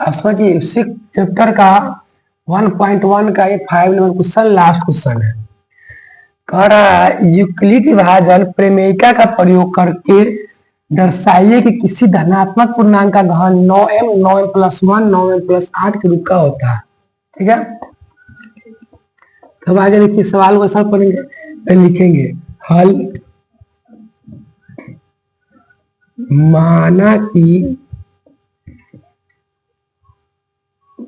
अब समझिए उसी चैप्टर का 1.1 का ये 5 नंबर क्वेश्चन लास्ट क्वेश्चन है। कह रहा है यूक्लिड विभाजन प्रमेयिका का प्रयोग करके दर्शाइए कि किसी धनात्मक पूर्णांक का घन 9m 9m plus 1 9m plus 8 के रूप का होता है। ठीक है, अब आगे देखिए सवाल को सब पढ़ेंगे, लिखेंगे हल। माना कि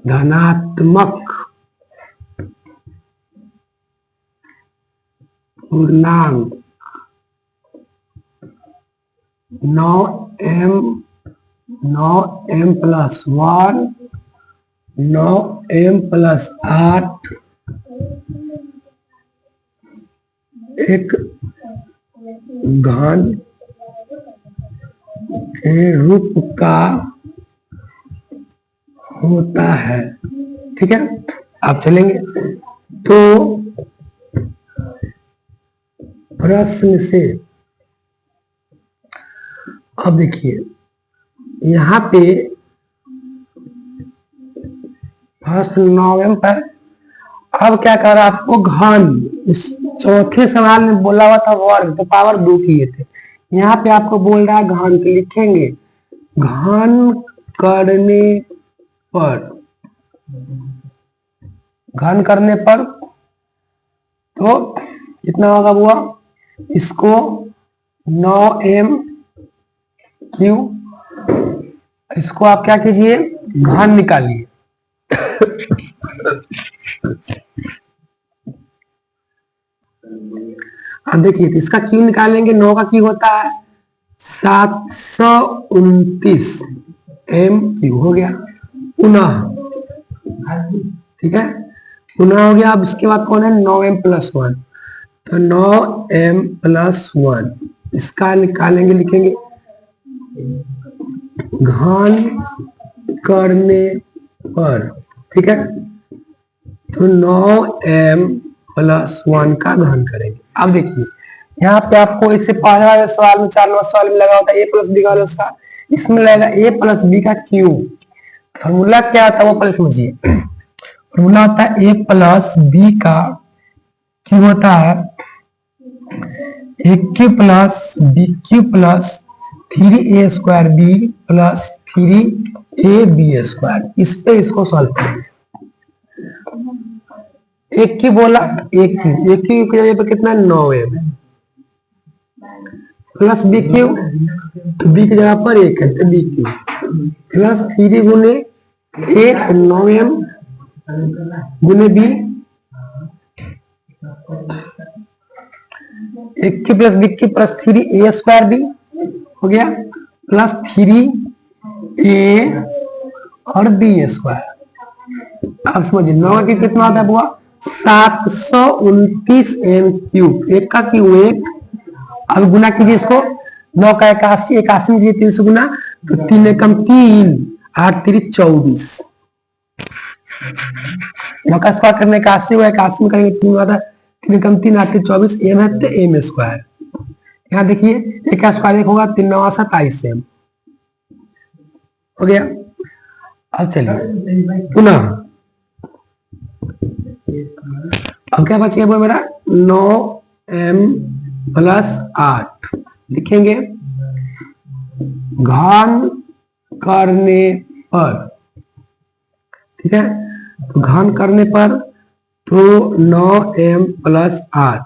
धनात्मक पूर्णांक 9m प्लस 1 9m प्लस 8 एक घन के रूप का होता है। ठीक है, आप चलेंगे तो प्रश्न से अब देखिए यहाँ पे फर्स्ट 9m पर अब क्या कर रहा है आपको घन, इस चौथे सवाल में बोला हुआ था वर्ग तो पावर 2 किए थे, यहाँ पे आपको बोल रहा है घन के लिखेंगे। घन करने पर घन करने पर तो कितना होगा बुआ, इसको 9m क्यू, इसको आप क्या कीजिए घन निकालिए। अब देखिए इसका क्यू निकालेंगे, 9 का क्यू होता है 729 m क्यू हो गया पुनः। ठीक है, पुनः हो गया। अब इसके बाद कौन है 9m प्लस 1, तो 9m प्लस 1 इसका निकालेंगे, लिखेंगे घन करने पर। ठीक है, तो 9m प्लस 1 का घन करेंगे। अब देखिए यहाँ पे आपको इससे पहले वाले सवाल में 4 नंबर सवाल में लगा होता है a प्लस बी का उसका, इसमें लगेगा a प्लस बी का क्यूब। फॉर्मूला क्या होता है वो पहले समझिए। फॉर्मूला होता है a प्लस बी का क्यूब होता है a cube plus B cube plus 3a square B plus 3ab square. इस पे इसको सॉल्व करेंगे। एक की बोला एक की जगह पर कितना 9m प्लस बी क्यू, तो बी की जगह पर 1 है तो बी क्यू प्लस 3 गुने 1 9m गुने बी, एक की प्लस बी की प्लस 3a स्क्वायर बी हो गया प्लस 3a और बी स्क्वायर। अब समझिए 9 की कितना आता है बुआ 729 m क्यूब, एक का क्यूब 1। अब गुना कीजिए इसको, 9 का 81 81 में कीजिए 3 से गुना, तो 3 एकम 3 8 3 24। 9 का स्क्वायर करने 81 हुआ, 81 में करेंगे 3 आता 3 एकम 3 8 24 m है तो m स्क्वायर। यहाँ देखिए एक का स्क्वायर 1 होगा 3 9 27 m हो गया। अब चलिए पुनः अब क्या बचेगा वो मेरा 9m प्लस 8 लिखेंगे घन करने पर। ठीक है, तो घन करने पर तो 9m प्लस 8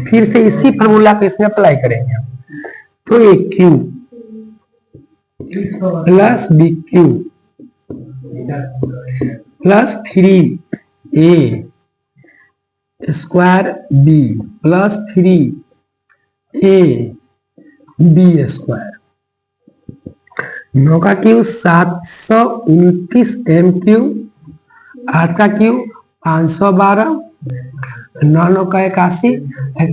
फिर से इसी फॉर्मूला को इसमें अप्लाई करेंगे। तो a cube plus B cube plus 3a square B plus 3a B square. 9 का क्यूब 729 m क्यूब, 8 का क्यूब 512, 9 9 का 81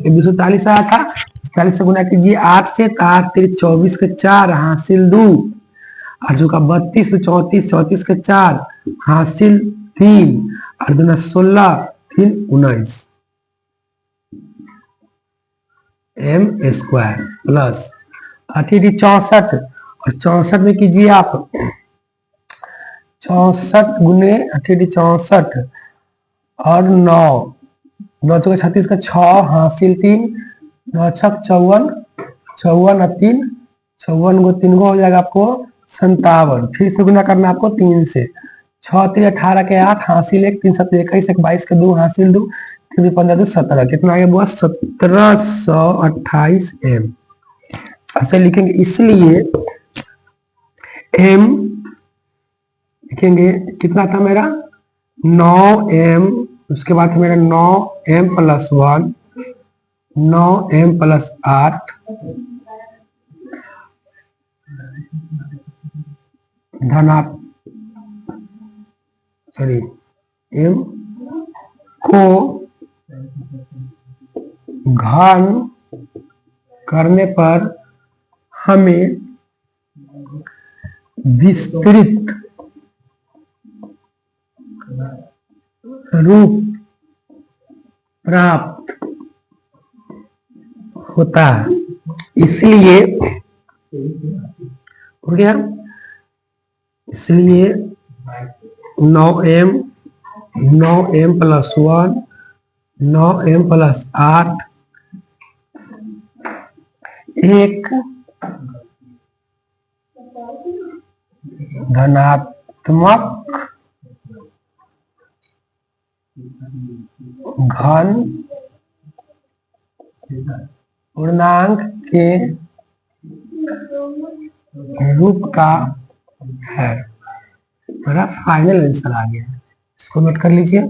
240 आया था, 40 से गुना कीजिए 8 से, 8 3 24 के 4 हासिल 2, 8 का 32 34 34 के 4 हासिल 3, 8 दूना 16 3 19 m स्क्वायर प्लस 64 और 64 में कीजिए आप 64 गुने 64 और 9 चौके 36 का 6 हासिल 3 9 छक 54 54 और 3 54 को 3 को हो जाएगा आपको 57। फिर से गुना करना आपको 3 से 6 3 18 के 8 हासिल 1 3 7 21 1 22 के 2 हासिल 2 फिर 15 2 17 कितना आ गया बुआ 1728 एम ऐसे लिखेंगे। इसलिए एम लिखेंगे कितना था मेरा 9 एम, उसके बाद मेरा 9 M plus 1 9 M plus 8 M को घन करने पर हमें विस्तृत रूप प्राप्त होता है। इसलिए हो गया, इसलिए 9m प्लस 1 9m प्लस 8 एक धनात्मक घन पूर्णांक के रूप का है। मेरा फाइनल आंसर आ गया, इसको नोट कर लीजिए।